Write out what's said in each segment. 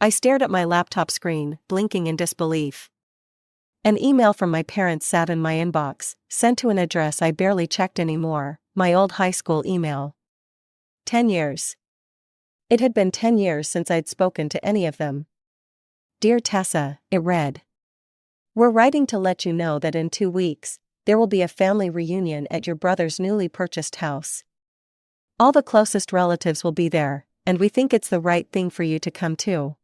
I stared at my laptop screen, blinking in disbelief. An email from my parents sat in my inbox, sent to an address I barely checked anymore, my old high school email. 10 years. It had been 10 years since I'd spoken to any of them. Dear Tessa, it read. We're writing to let you know that in 2 weeks, there will be a family reunion at your brother's newly purchased house. All the closest relatives will be there, and we think it's the right thing for you to come too.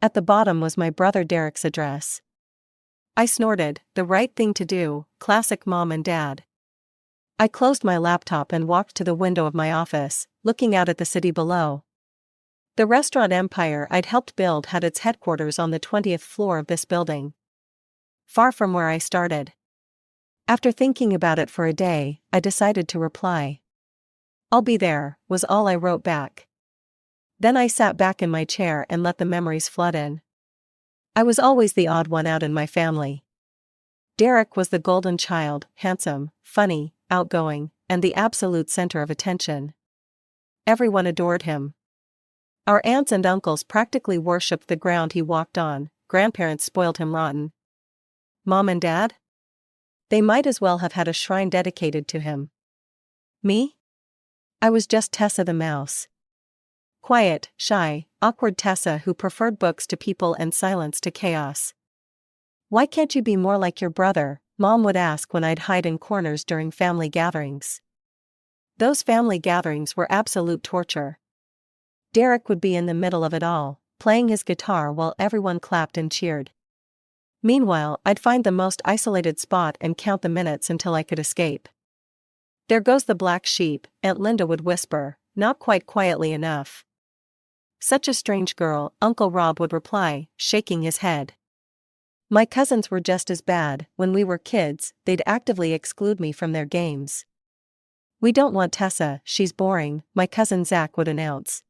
At the bottom was my brother Derek's address. I snorted, the right thing to do, classic mom and dad. I closed my laptop and walked to the window of my office, looking out at the city below. The restaurant empire I'd helped build had its headquarters on the 20th floor of this building. Far from where I started. After thinking about it for a day, I decided to reply. I'll be there, was all I wrote back. Then I sat back in my chair and let the memories flood in. I was always the odd one out in my family. Derek was the golden child, handsome, funny, outgoing, and the absolute center of attention. Everyone adored him. Our aunts and uncles practically worshipped the ground he walked on, grandparents spoiled him rotten. Mom and dad? They might as well have had a shrine dedicated to him. Me? I was just Tessa the mouse. Quiet, shy, awkward Tessa who preferred books to people and silence to chaos. Why can't you be more like your brother? Mom would ask when I'd hide in corners during family gatherings. Those family gatherings were absolute torture. Derek would be in the middle of it all, playing his guitar while everyone clapped and cheered. Meanwhile, I'd find the most isolated spot and count the minutes until I could escape. There goes the black sheep, Aunt Linda would whisper, not quite quietly enough. Such a strange girl, Uncle Rob would reply, shaking his head. My cousins were just as bad. When we were kids, they'd actively exclude me from their games. We don't want Tessa, she's boring, my cousin Zach would announce.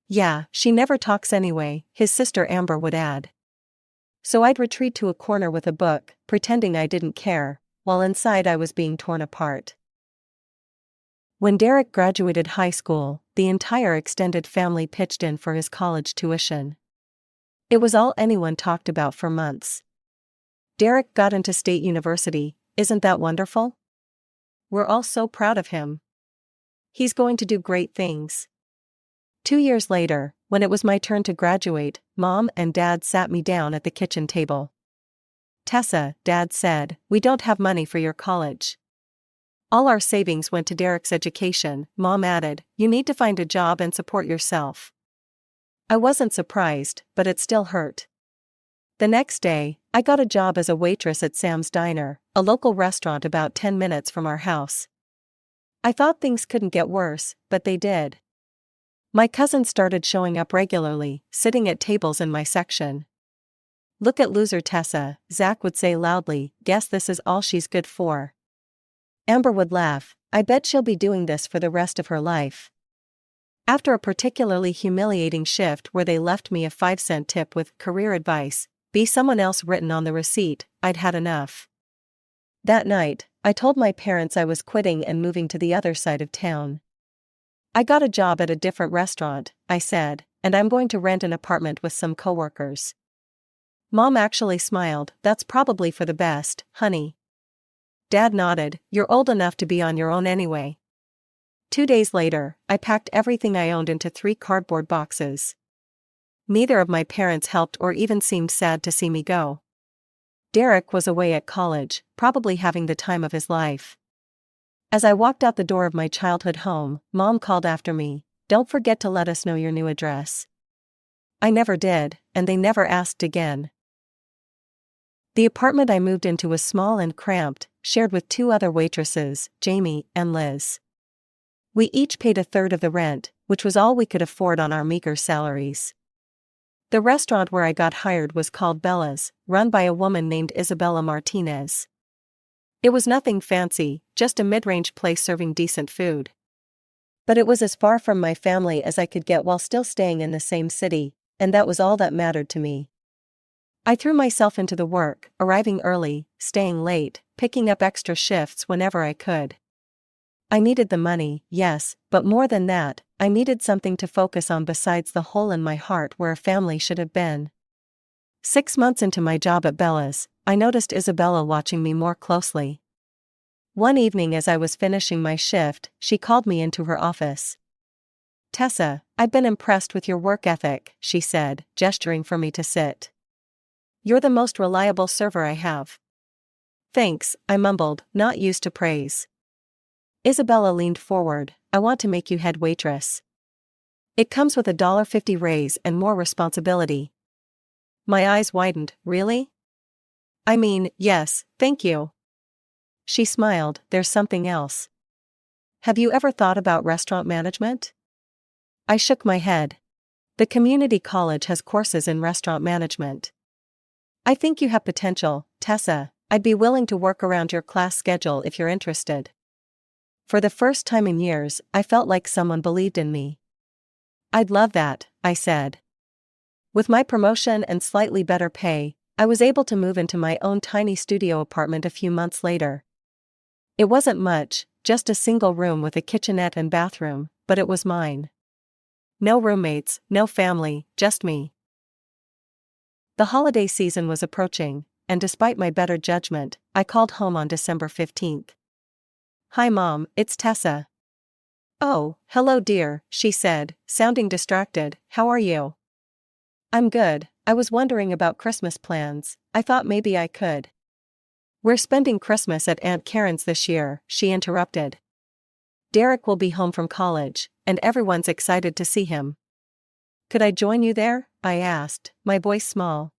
Yeah, she never talks anyway, his sister Amber would add. So I'd retreat to a corner with a book, pretending I didn't care, while inside I was being torn apart. When Derek graduated high school, the entire extended family pitched in for his college tuition. It was all anyone talked about for months. Derek got into State University, isn't that wonderful? We're all so proud of him. He's going to do great things. 2 years later, when it was my turn to graduate, Mom and Dad sat me down at the kitchen table. Tessa, Dad said, we don't have money for your college. All our savings went to Derek's education, Mom added, you need to find a job and support yourself. I wasn't surprised, but it still hurt. The next day, I got a job as a waitress at Sam's Diner, a local restaurant about 10 minutes from our house. I thought things couldn't get worse, but they did. My cousins started showing up regularly, sitting at tables in my section. Look at loser Tessa, Zach would say loudly, guess this is all she's good for. Amber would laugh, I bet she'll be doing this for the rest of her life. After a particularly humiliating shift where they left me a 5-cent tip with career advice, be someone else written on the receipt, I'd had enough. That night, I told my parents I was quitting and moving to the other side of town. I got a job at a different restaurant, I said, and I'm going to rent an apartment with some coworkers. Mom actually smiled, that's probably for the best, honey. Dad nodded, you're old enough to be on your own anyway. 2 days later, I packed everything I owned into 3 cardboard boxes. Neither of my parents helped or even seemed sad to see me go. Derek was away at college, probably having the time of his life. As I walked out the door of my childhood home, Mom called after me, don't forget to let us know your new address. I never did, and they never asked again. The apartment I moved into was small and cramped, shared with 2 other waitresses, Jamie and Liz. We each paid a third of the rent, which was all we could afford on our meager salaries. The restaurant where I got hired was called Bella's, run by a woman named Isabella Martinez. It was nothing fancy, just a mid-range place serving decent food. But it was as far from my family as I could get while still staying in the same city, and that was all that mattered to me. I threw myself into the work, arriving early, staying late, picking up extra shifts whenever I could. I needed the money, yes, but more than that, I needed something to focus on besides the hole in my heart where a family should have been. 6 months into my job at Bella's, I noticed Isabella watching me more closely. One evening as I was finishing my shift, she called me into her office. "Tessa, I've been impressed with your work ethic," she said, gesturing for me to sit. "You're the most reliable server I have." "Thanks," I mumbled, not used to praise. Isabella leaned forward. "I want to make you head waitress. It comes with a $1.50 raise and more responsibility." My eyes widened. "Really?" "I mean, yes, thank you." She smiled. "There's something else. Have you ever thought about restaurant management?" I shook my head. "The community college has courses in restaurant management." "I think you have potential, Tessa. I'd be willing to work around your class schedule if you're interested." For the first time in years, I felt like someone believed in me. "I'd love that," I said. With my promotion and slightly better pay, I was able to move into my own tiny studio apartment a few months later. It wasn't much, just a single room with a kitchenette and bathroom, but it was mine. No roommates, no family, just me. The holiday season was approaching, and despite my better judgment, I called home on December 15th. "Hi Mom, it's Tessa." "Oh, hello dear," she said, sounding distracted. "How are you?" "I'm good. I was wondering about Christmas plans. I thought maybe I could." "We're spending Christmas at Aunt Karen's this year," she interrupted. "Derek will be home from college, and everyone's excited to see him." "Could I join you there?" I asked, my voice small.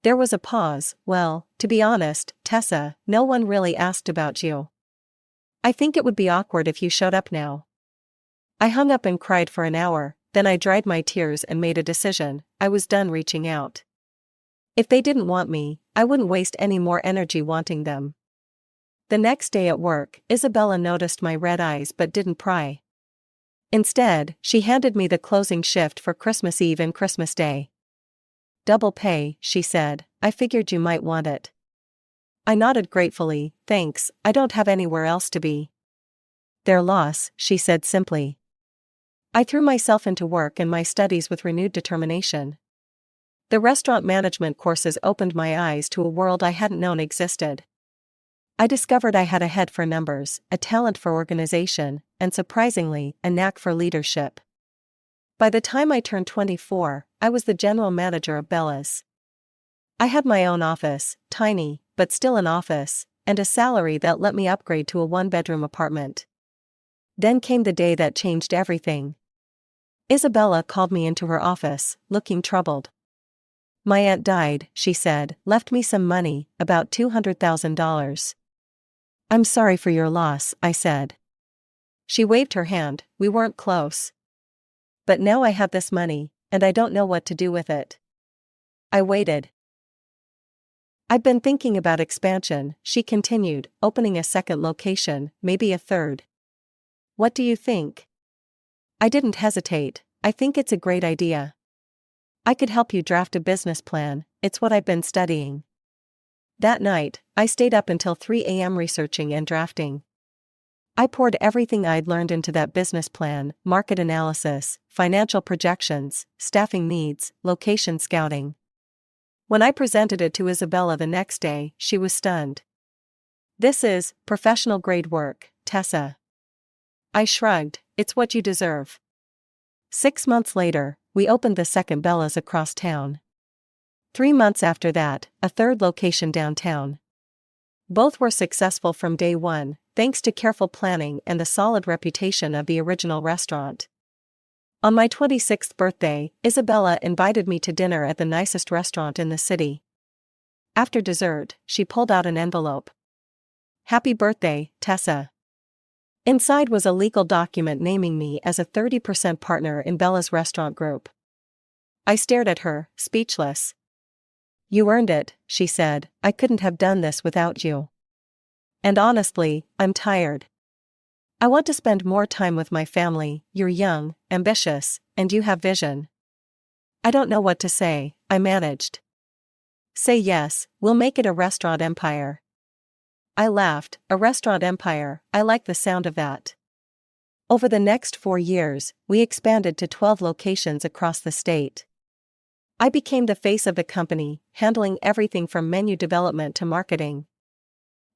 There was a pause. "Well, to be honest, Tessa, no one really asked about you. I think it would be awkward if you showed up now." I hung up and cried for an hour, then I dried my tears and made a decision. I was done reaching out. If they didn't want me, I wouldn't waste any more energy wanting them. The next day at work, Isabella noticed my red eyes but didn't pry. Instead, she handed me the closing shift for Christmas Eve and Christmas Day. "Double pay," she said. "I figured you might want it." I nodded gratefully. "Thanks, I don't have anywhere else to be." "Their loss," she said simply. I threw myself into work and my studies with renewed determination. The restaurant management courses opened my eyes to a world I hadn't known existed. I discovered I had a head for numbers, a talent for organization, and surprisingly, a knack for leadership. By the time I turned 24, I was the general manager of Bella's. I had my own office, tiny, but still an office, and a salary that let me upgrade to a one-bedroom apartment. Then came the day that changed everything. Isabella called me into her office, looking troubled. "My aunt died," she said, "left me some money, about $200,000. "I'm sorry for your loss," I said. She waved her hand. "We weren't close. But now I have this money, and I don't know what to do with it." I waited. "I've been thinking about expansion," she continued, "opening a second location, maybe a third. What do you think?" I didn't hesitate. "I think it's a great idea. I could help you draft a business plan, it's what I've been studying." That night, I stayed up until 3 a.m. researching and drafting. I poured everything I'd learned into that business plan: market analysis, financial projections, staffing needs, location scouting. When I presented it to Isabella the next day, she was stunned. "This is professional-grade work, Tessa." I shrugged. "It's what you deserve." 6 months later, we opened the second Bella's across town. 3 months after that, a third location downtown. Both were successful from day one, thanks to careful planning and the solid reputation of the original restaurant. On my 26th birthday, Isabella invited me to dinner at the nicest restaurant in the city. After dessert, she pulled out an envelope. "Happy birthday, Tessa." Inside was a legal document naming me as a 30% partner in Bella's restaurant group. I stared at her, speechless. "You earned it," she said. "I couldn't have done this without you. And honestly, I'm tired. I want to spend more time with my family. You're young, ambitious, and you have vision." I don't know what to say, I managed. "Say yes, we'll make it a restaurant empire." I laughed. A restaurant empire, I like the sound of that. Over the next 4 years, we expanded to 12 locations across the state. I became the face of the company, handling everything from menu development to marketing.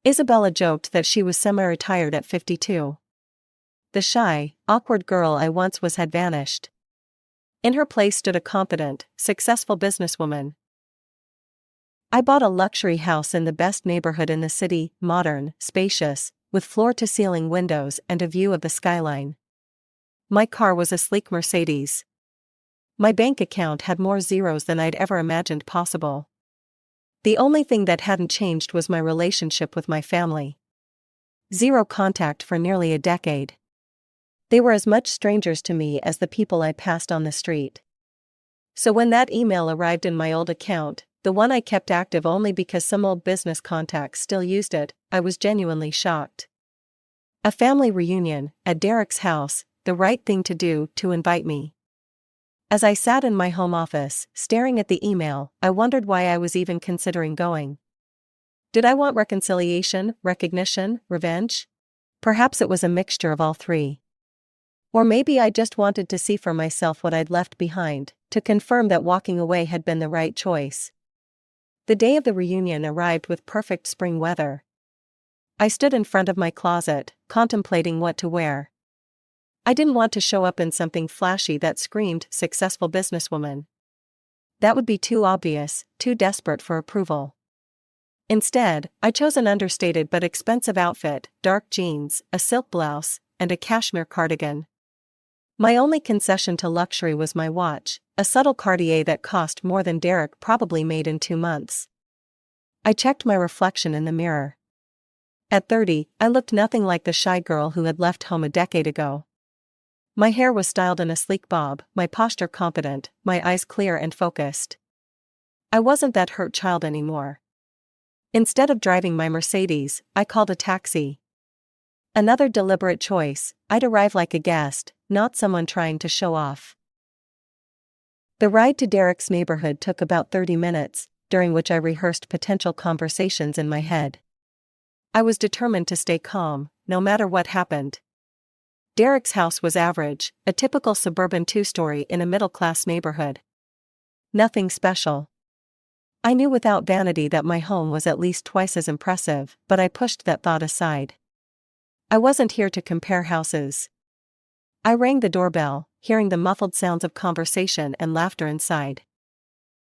Isabella joked that she was semi-retired at 52. The shy, awkward girl I once was had vanished. In her place stood a confident, successful businesswoman. I bought a luxury house in the best neighborhood in the city, modern, spacious, with floor-to-ceiling windows and a view of the skyline. My car was a sleek Mercedes. My bank account had more zeros than I'd ever imagined possible. The only thing that hadn't changed was my relationship with my family. Zero contact for nearly a decade. They were as much strangers to me as the people I passed on the street. So when that email arrived in my old account, the one I kept active only because some old business contacts still used it, I was genuinely shocked. A family reunion, at Derek's house, the right thing to do to invite me. As I sat in my home office, staring at the email, I wondered why I was even considering going. Did I want reconciliation, recognition, revenge? Perhaps it was a mixture of all three. Or maybe I just wanted to see for myself what I'd left behind, to confirm that walking away had been the right choice. The day of the reunion arrived with perfect spring weather. I stood in front of my closet, contemplating what to wear. I didn't want to show up in something flashy that screamed successful businesswoman. That would be too obvious, too desperate for approval. Instead, I chose an understated but expensive outfit, dark jeans, a silk blouse, and a cashmere cardigan. My only concession to luxury was my watch, a subtle Cartier that cost more than Derek probably made in 2 months. I checked my reflection in the mirror. At 30, I looked nothing like the shy girl who had left home a decade ago. My hair was styled in a sleek bob, my posture confident, my eyes clear and focused. I wasn't that hurt child anymore. Instead of driving my Mercedes, I called a taxi. Another deliberate choice, I'd arrive like a guest, not someone trying to show off. The ride to Derek's neighborhood took about 30 minutes, during which I rehearsed potential conversations in my head. I was determined to stay calm, no matter what happened. Derek's house was average, a typical suburban 2-story in a middle-class neighborhood. Nothing special. I knew without vanity that my home was at least twice as impressive, but I pushed that thought aside. I wasn't here to compare houses. I rang the doorbell, hearing the muffled sounds of conversation and laughter inside.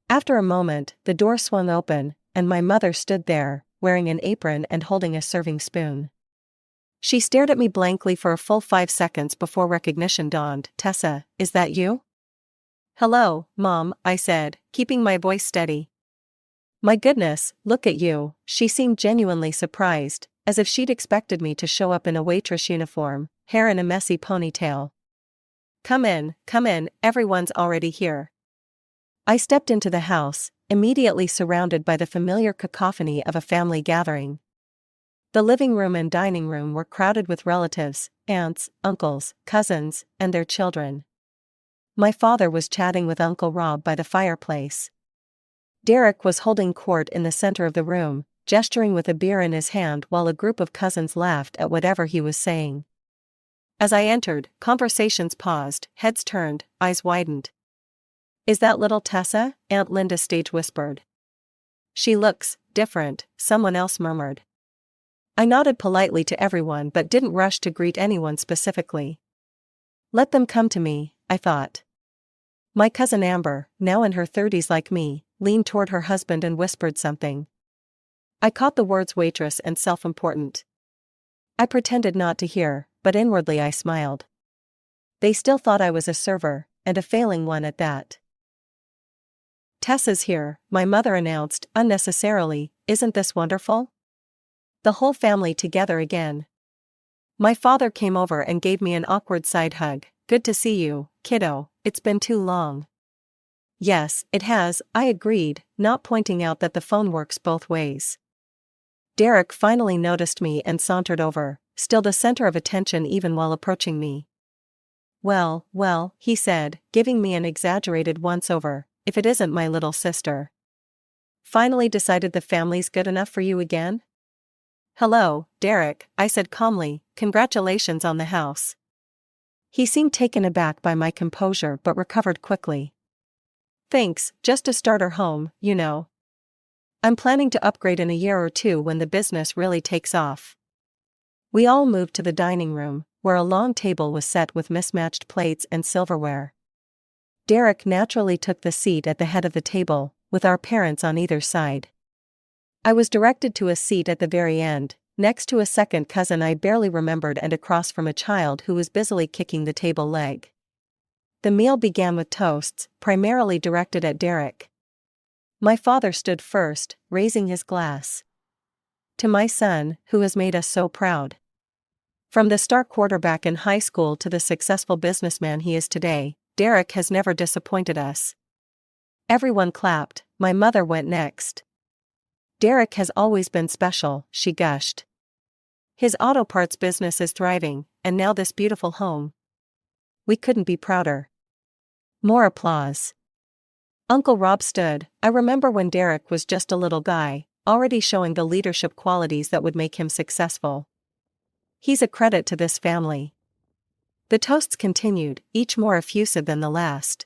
After a moment, the door swung open, and my mother stood there, wearing an apron and holding a serving spoon. She stared at me blankly for a full 5 seconds before recognition dawned. "Tessa, is that you?" "Hello, Mom," I said, keeping my voice steady. "My goodness, look at you." She seemed genuinely surprised, as if she'd expected me to show up in a waitress uniform, hair in a messy ponytail. Come in, everyone's already here." I stepped into the house, immediately surrounded by the familiar cacophony of a family gathering. The living room and dining room were crowded with relatives, aunts, uncles, cousins, and their children. My father was chatting with Uncle Rob by the fireplace. Derek was holding court in the center of the room, gesturing with a beer in his hand while a group of cousins laughed at whatever he was saying. As I entered, conversations paused, heads turned, eyes widened. "Is that little Tessa?" Aunt Linda stage whispered. "She looks different," someone else murmured. I nodded politely to everyone but didn't rush to greet anyone specifically. Let them come to me, I thought. My cousin Amber, now in her 30s like me, leaned toward her husband and whispered something. I caught the words waitress and self-important. I pretended not to hear, but inwardly I smiled. They still thought I was a server, and a failing one at that. "Tessa's here," my mother announced, unnecessarily. "Isn't this wonderful?" The whole family together again. My father came over and gave me an awkward side hug. "Good to see you, kiddo, it's been too long." "Yes, it has," I agreed, not pointing out that the phone works both ways. Derek finally noticed me and sauntered over, still the center of attention even while approaching me. Well, he said, giving me an exaggerated once-over, "if it isn't my little sister." "Finally decided the family's good enough for you again?" "Hello, Derek," I said calmly, "congratulations on the house." He seemed taken aback by my composure but recovered quickly. "Thanks, just a starter home, you know. I'm planning to upgrade in a year or two when the business really takes off." We all moved to the dining room, where a long table was set with mismatched plates and silverware. Derek naturally took the seat at the head of the table, with our parents on either side. I was directed to a seat at the very end, next to a second cousin I barely remembered and across from a child who was busily kicking the table leg. The meal began with toasts, primarily directed at Derek. My father stood first, raising his glass. "To my son, who has made us so proud." From the star quarterback in high school to the successful businessman he is today, Derek has never disappointed us. Everyone clapped. My mother went next. "Derek has always been special," she gushed. "His auto parts business is thriving, and now this beautiful home. We couldn't be prouder." More applause. Uncle Rob stood. I remember when Derek was just a little guy, already showing the leadership qualities that would make him successful. "He's a credit to this family." The toasts continued, each more effusive than the last.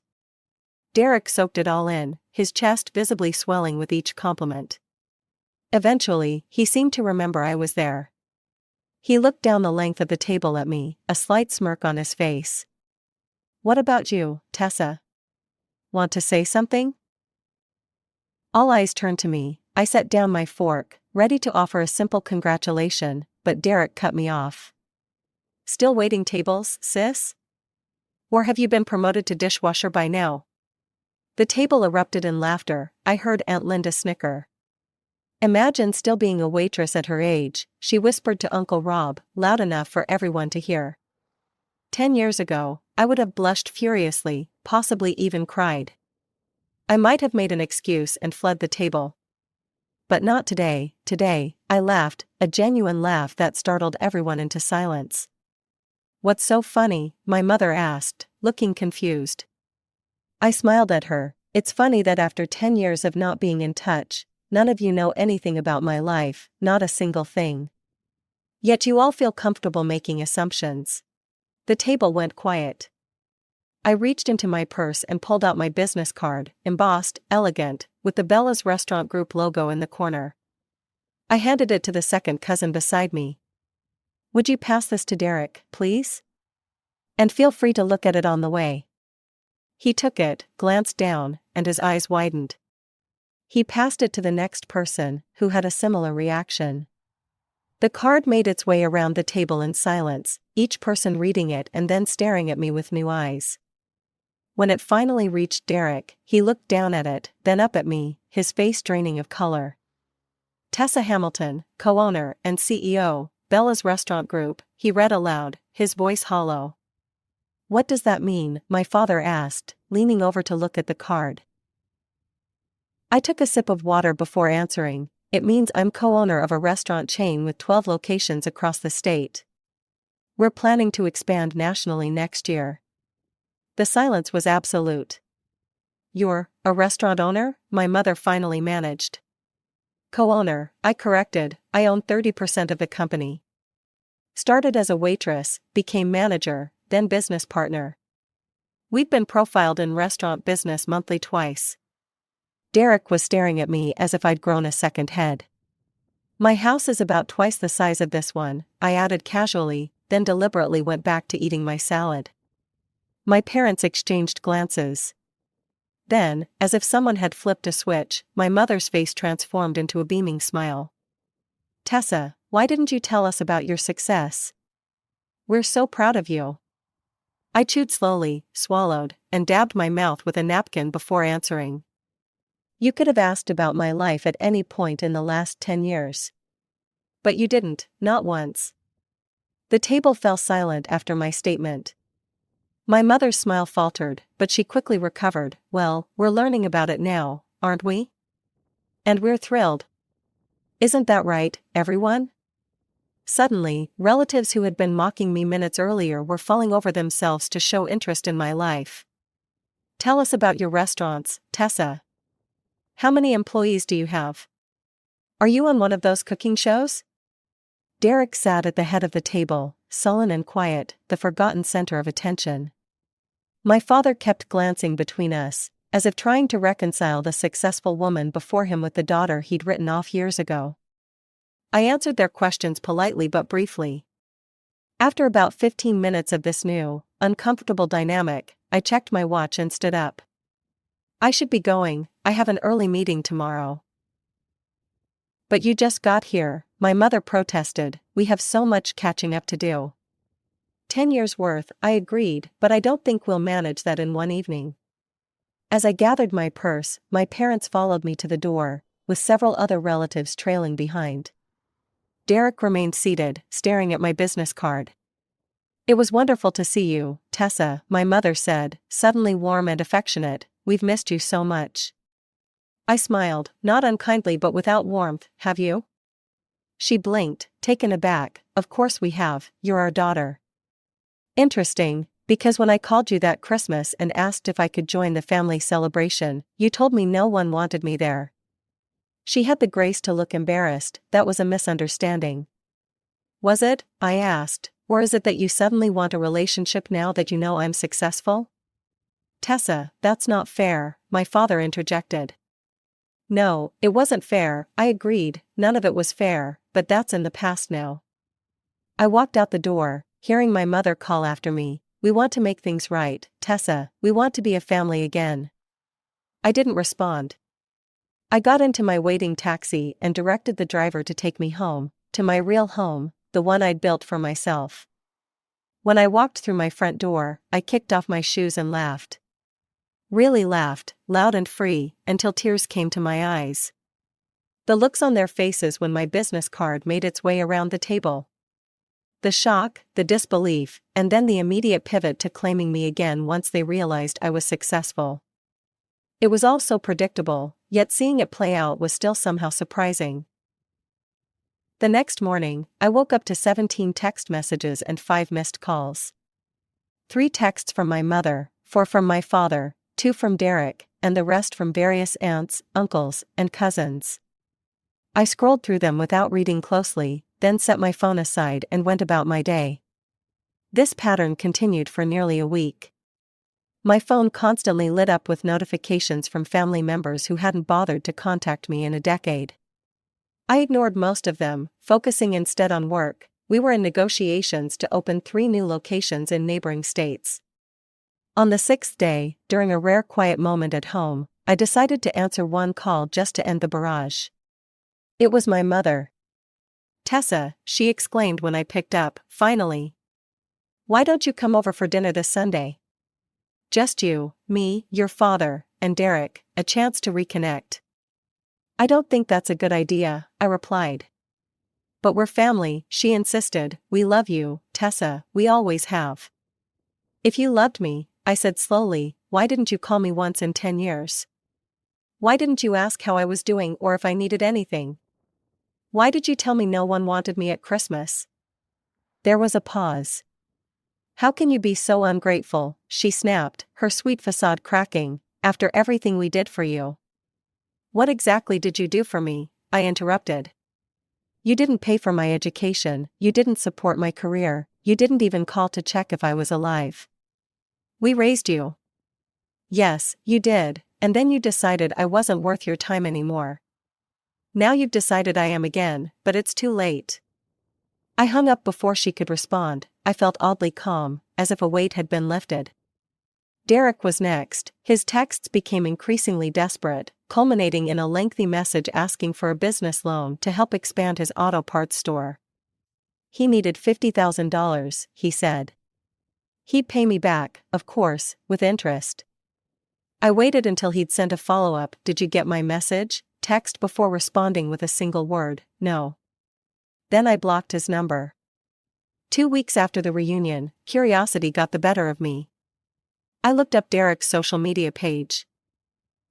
Derek soaked it all in, his chest visibly swelling with each compliment. Eventually, he seemed to remember I was there. He looked down the length of the table at me, a slight smirk on his face. "What about you, Tessa? Want to say something?" All eyes turned to me. I set down my fork, ready to offer a simple congratulation, but Derek cut me off. "Still waiting tables, sis? Or have you been promoted to dishwasher by now?" The table erupted in laughter. I heard Aunt Linda snicker. "Imagine still being a waitress at her age," she whispered to Uncle Rob, loud enough for everyone to hear. 10 years ago, I would have blushed furiously, possibly even cried. I might have made an excuse and fled the table. But not today. Today, I laughed, a genuine laugh that startled everyone into silence. "What's so funny?" my mother asked, looking confused. I smiled at her. "It's funny that after 10 years of not being in touch, none of you know anything about my life, not a single thing. Yet you all feel comfortable making assumptions." The table went quiet. I reached into my purse and pulled out my business card, embossed, elegant, with the Bella's Restaurant Group logo in the corner. I handed it to the second cousin beside me. "Would you pass this to Derek, please? And feel free to look at it on the way." He took it, glanced down, and his eyes widened. He passed it to the next person, who had a similar reaction. The card made its way around the table in silence, each person reading it and then staring at me with new eyes. When it finally reached Derek, he looked down at it, then up at me, his face draining of color. "Tessa Hamilton, co-owner and CEO, Bella's Restaurant Group," he read aloud, his voice hollow. "What does that mean?" my father asked, leaning over to look at the card. I took a sip of water before answering. "It means I'm co-owner of a restaurant chain with 12 locations across the state. We're planning to expand nationally next year." The silence was absolute. "You're a restaurant owner?" my mother finally managed. "Co-owner," I corrected. "I own 30% of the company. Started as a waitress, became manager, then business partner. We've been profiled in Restaurant Business Monthly twice." Derek was staring at me as if I'd grown a second head. "My house is about twice the size of this one," I added casually, then deliberately went back to eating my salad. My parents exchanged glances. Then, as if someone had flipped a switch, my mother's face transformed into a beaming smile. "Tessa, why didn't you tell us about your success? We're so proud of you." I chewed slowly, swallowed, and dabbed my mouth with a napkin before answering. "You could have asked about my life at any point in the last 10 years. But you didn't, not once." The table fell silent after my statement. My mother's smile faltered, but she quickly recovered. "Well, we're learning about it now, aren't we? And we're thrilled. Isn't that right, everyone?" Suddenly, relatives who had been mocking me minutes earlier were falling over themselves to show interest in my life. "Tell us about your restaurants, Tessa. How many employees do you have? Are you on one of those cooking shows?" Derek sat at the head of the table, sullen and quiet, the forgotten center of attention. My father kept glancing between us, as if trying to reconcile the successful woman before him with the daughter he'd written off years ago. I answered their questions politely but briefly. After about 15 minutes of this new, uncomfortable dynamic, I checked my watch and stood up. I should be going, I have an early meeting tomorrow. But you just got here, my mother protested, we have so much catching up to do. 10 years worth, I agreed, but I don't think we'll manage that in one evening. As I gathered my purse, my parents followed me to the door, with several other relatives trailing behind. Derek remained seated, staring at my business card. It was wonderful to see you, Tessa, my mother said, suddenly warm and affectionate, we've missed you so much. I smiled, not unkindly but without warmth, have you? She blinked, taken aback, of course we have, you're our daughter. Interesting, because when I called you that Christmas and asked if I could join the family celebration, you told me no one wanted me there. She had the grace to look embarrassed, that was a misunderstanding. Was it? I asked, or is it that you suddenly want a relationship now that you know I'm successful? Tessa, that's not fair, my father interjected. No, it wasn't fair, I agreed, none of it was fair, but that's in the past now. I walked out the door, hearing my mother call after me, we want to make things right, Tessa, we want to be a family again. I didn't respond. I got into my waiting taxi and directed the driver to take me home, to my real home, the one I'd built for myself. When I walked through my front door, I kicked off my shoes and laughed. Really laughed, loud and free, until tears came to my eyes. The looks on their faces when my business card made its way around the table. The shock, the disbelief, and then the immediate pivot to claiming me again once they realized I was successful. It was all so predictable, yet seeing it play out was still somehow surprising. The next morning, I woke up to 17 text messages and 5 missed calls. 3 texts from my mother, 4 from my father, 2 from Derek, and the rest from various aunts, uncles, and cousins. I scrolled through them without reading closely, then set my phone aside and went about my day. This pattern continued for nearly a week. My phone constantly lit up with notifications from family members who hadn't bothered to contact me in a decade. I ignored most of them, focusing instead on work. We were in negotiations to open 3 new locations in neighboring states. On the 6th day, during a rare quiet moment at home, I decided to answer one call just to end the barrage. It was my mother. Tessa, she exclaimed when I picked up, finally. Why don't you come over for dinner this Sunday? Just you, me, your father, and Derek, a chance to reconnect. I don't think that's a good idea, I replied. But we're family, she insisted, we love you, Tessa, we always have. If you loved me, I said slowly, why didn't you call me once in 10 years? Why didn't you ask how I was doing or if I needed anything? Why did you tell me no one wanted me at Christmas? There was a pause. How can you be so ungrateful, she snapped, her sweet facade cracking, after everything we did for you. What exactly did you do for me? I interrupted. You didn't pay for my education, you didn't support my career, you didn't even call to check if I was alive. We raised you. Yes, you did, and then you decided I wasn't worth your time anymore. Now you've decided I am again, but it's too late. I hung up before she could respond. I felt oddly calm, as if a weight had been lifted. Derek was next. His texts became increasingly desperate, culminating in a lengthy message asking for a business loan to help expand his auto parts store. He needed $50,000, he said. He'd pay me back, of course, with interest. I waited until he'd sent a follow-up, did you get my message? Text before responding with a single word, no. Then I blocked his number. 2 weeks after the reunion, curiosity got the better of me. I looked up Derek's social media page.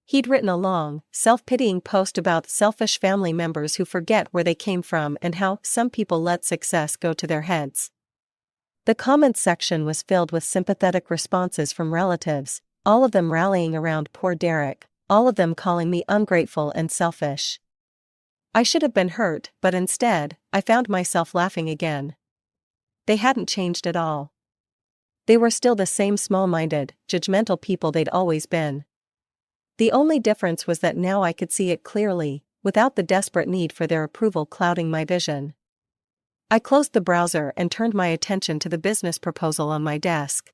He'd written a long, self-pitying post about selfish family members who forget where they came from and how some people let success go to their heads. The comments section was filled with sympathetic responses from relatives, all of them rallying around poor Derek, all of them calling me ungrateful and selfish. I should have been hurt, but instead, I found myself laughing again. They hadn't changed at all. They were still the same small-minded, judgmental people they'd always been. The only difference was that now I could see it clearly, without the desperate need for their approval clouding my vision. I closed the browser and turned my attention to the business proposal on my desk.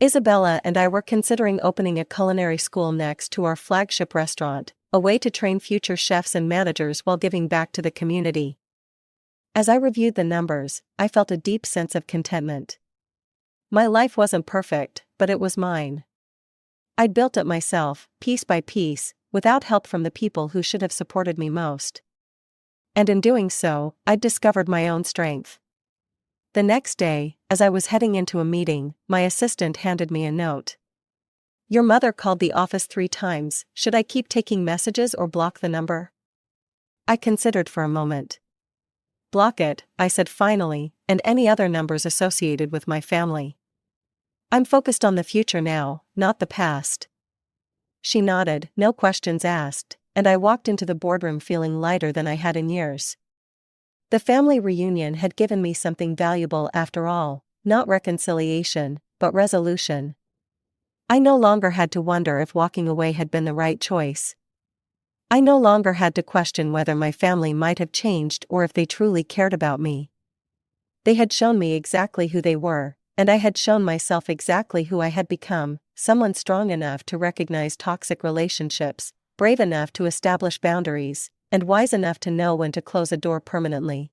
Isabella and I were considering opening a culinary school next to our flagship restaurant, a way to train future chefs and managers while giving back to the community. As I reviewed the numbers, I felt a deep sense of contentment. My life wasn't perfect, but it was mine. I'd built it myself, piece by piece, without help from the people who should have supported me most. And in doing so, I'd discovered my own strength. The next day, as I was heading into a meeting, my assistant handed me a note. "Your mother called the office 3 times, should I keep taking messages or block the number?" I considered for a moment. "Block it," I said finally, "and any other numbers associated with my family. I'm focused on the future now, not the past." She nodded, no questions asked, and I walked into the boardroom feeling lighter than I had in years. The family reunion had given me something valuable after all, not reconciliation, but resolution. I no longer had to wonder if walking away had been the right choice. I no longer had to question whether my family might have changed or if they truly cared about me. They had shown me exactly who they were, and I had shown myself exactly who I had become, someone strong enough to recognize toxic relationships, brave enough to establish boundaries, and wise enough to know when to close a door permanently.